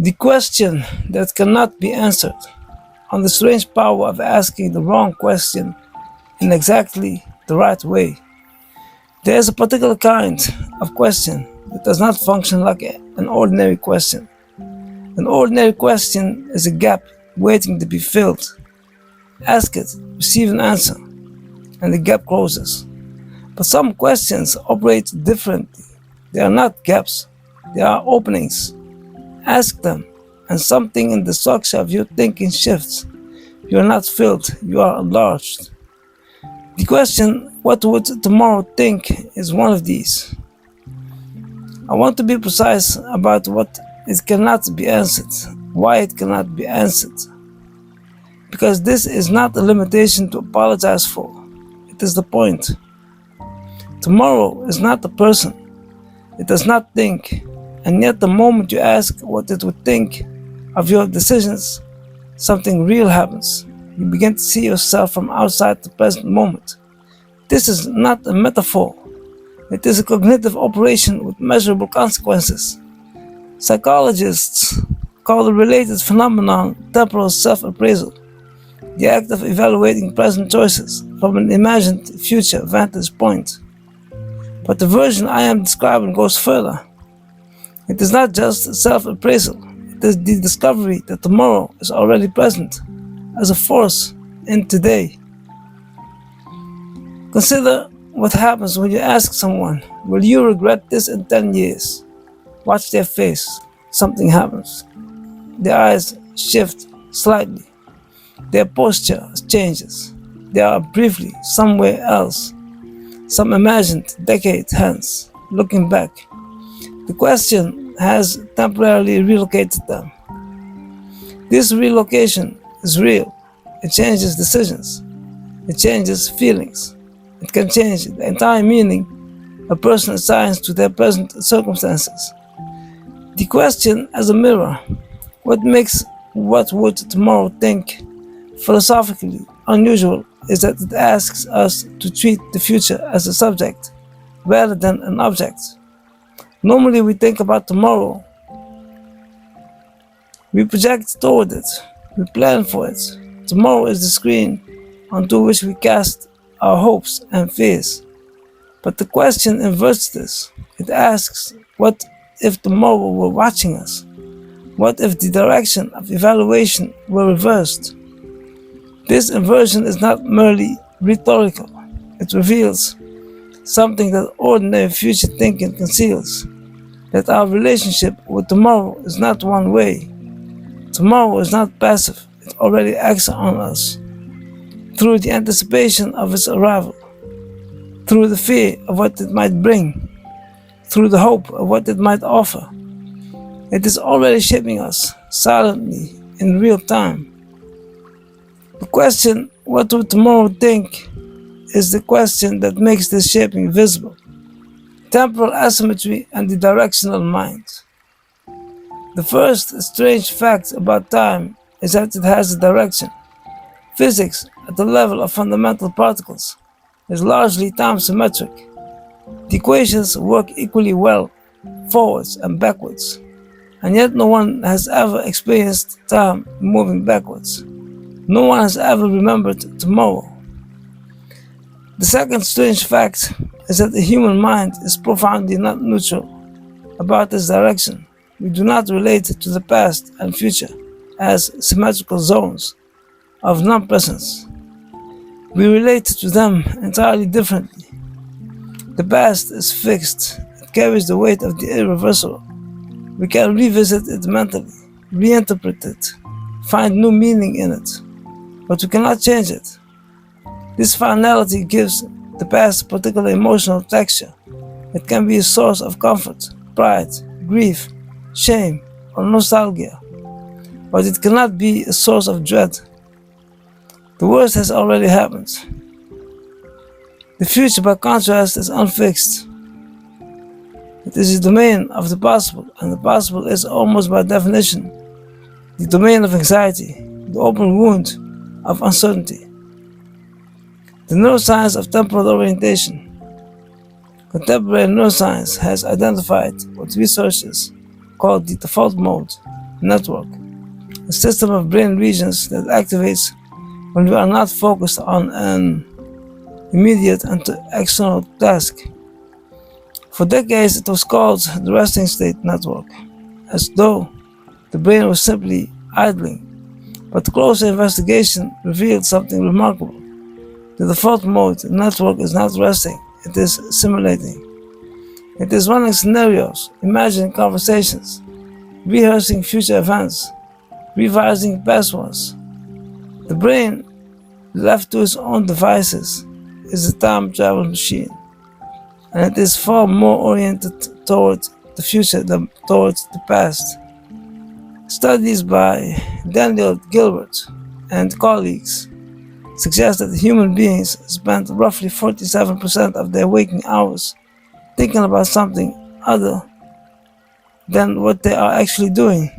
The question that cannot be answered, on the strange power of asking the wrong question in exactly the right way. There is a particular kind of question that does not function like an ordinary question. An ordinary question is a gap waiting to be filled. Ask it, receive an answer, and the gap closes. But some questions operate differently. They are not gaps, they are openings. Ask them, and something in the structure of your thinking shifts. You are not filled, you are enlarged. The question, what would tomorrow think, is one of these. I want to be precise about what it cannot be answered, why it cannot be answered. Because this is not a limitation to apologize for, it is the point. Tomorrow is not a person, it does not think, and yet the moment you ask what it would think of your decisions, something real happens. You begin to see yourself from outside the present moment. This is not a metaphor. It is a cognitive operation with measurable consequences. Psychologists call the related phenomenon temporal self-appraisal, the act of evaluating present choices from an imagined future vantage point. But the version I am describing goes further. It is not just self-appraisal, it is the discovery that tomorrow is already present as a force in today. Consider what happens when you ask someone, will you regret this in 10 years? Watch their face, something happens. Their eyes shift slightly. Their posture changes. They are briefly somewhere else, some imagined decade hence, looking back. The question has temporarily relocated them. This relocation is real. It changes decisions. It changes feelings. It can change the entire meaning a person assigns to their present circumstances. The question as a mirror, what makes what would tomorrow think philosophically unusual is that it asks us to treat the future as a subject rather than an object. Normally we think about tomorrow, we project toward it, we plan for it. Tomorrow is the screen onto which we cast our hopes and fears. But the question inverts this. It asks, what if tomorrow were watching us? What if the direction of evaluation were reversed? This inversion is not merely rhetorical. It reveals something that ordinary future thinking conceals, that our relationship with tomorrow is not one way. Tomorrow is not passive, it already acts on us, through the anticipation of its arrival, through the fear of what it might bring, through the hope of what it might offer. It is already shaping us, silently, in real time. The question, what would tomorrow think, is the question that makes this shaping visible. Temporal asymmetry and the directional mind. The first strange fact about time is that it has a direction. Physics, at the level of fundamental particles, is largely time-symmetric. The equations work equally well, forwards and backwards, and yet no one has ever experienced time moving backwards. No one has ever remembered tomorrow. The second strange fact is that the human mind is profoundly not neutral about its direction. We do not relate to the past and future as symmetrical zones of non-presence. We relate to them entirely differently. The past is fixed, it carries the weight of the irreversible. We can revisit it mentally, reinterpret it, find new meaning in it, but we cannot change it. This finality gives the past a particular emotional texture. It can be a source of comfort, pride, grief, shame, or nostalgia, but it cannot be a source of dread. The worst has already happened. The future, by contrast, is unfixed. It is the domain of the possible, and the possible is almost by definition the domain of anxiety, the open wound of uncertainty. The neuroscience of temporal orientation. Contemporary neuroscience has identified what researchers call the default mode, network, a system of brain regions that activates when we are not focused on an immediate and external task. For decades, it was called the resting state network, as though the brain was simply idling. But closer investigation revealed something remarkable. The default mode network is not resting, it is simulating. It is running scenarios, imagining conversations, rehearsing future events, revising past ones. The brain, left to its own devices, is a time travel machine, and it is far more oriented towards the future than towards the past. Studies by Daniel Gilbert and colleagues suggest that human beings spend roughly 47% of their waking hours thinking about something other than what they are actually doing,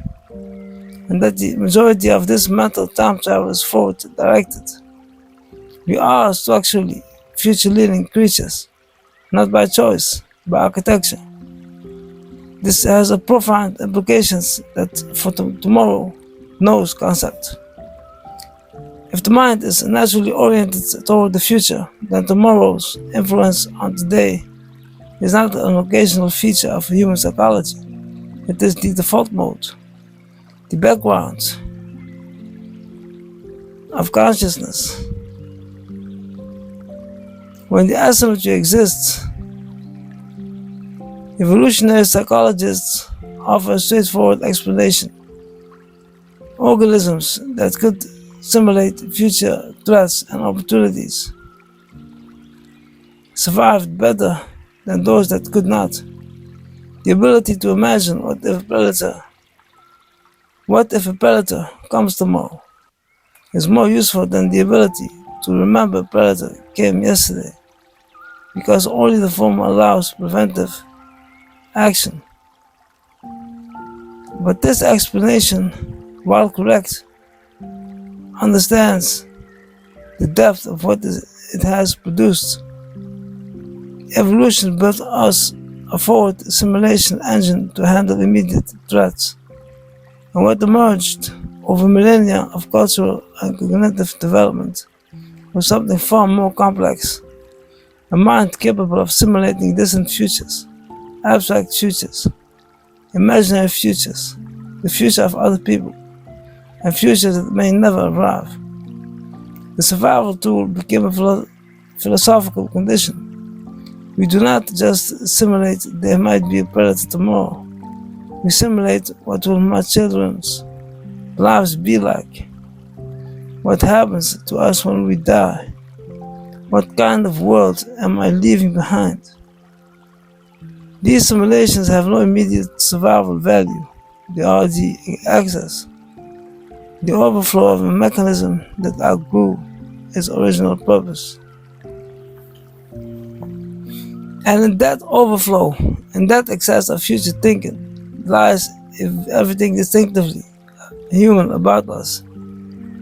and that the majority of this mental time travel is forward directed. We are structurally future leaning creatures, not by choice, by architecture. This has a profound implications that for tomorrow knows concept. If the mind is naturally oriented toward the future, then tomorrow's influence on today is not an occasional feature of human psychology. It is the default mode, the background of consciousness. When the asymmetry exists, evolutionary psychologists offer a straightforward explanation. Organisms that could simulate future threats and opportunities survived better than those that could not. The ability to imagine what if a predator comes tomorrow is more useful than the ability to remember a predator came yesterday, because only the former allows preventive action. But this explanation, while correct, understands the depth of what it has produced. Evolution built us a forward simulation engine to handle immediate threats, and what emerged over millennia of cultural and cognitive development was something far more complex, a mind capable of simulating distant futures, abstract futures, imaginary futures, the future of other people, and futures that may never arrive. The survival tool became a philosophical condition. We do not just simulate there might be a predator tomorrow. We simulate what will my children's lives be like? What happens to us when we die? What kind of world am I leaving behind? These simulations have no immediate survival value. They are the access, the overflow of a mechanism that outgrew its original purpose. And in that overflow, in that excess of future thinking, lies everything distinctively human about us.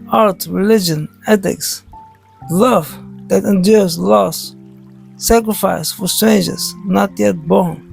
Art, religion, ethics, love that endures loss, sacrifice for strangers not yet born.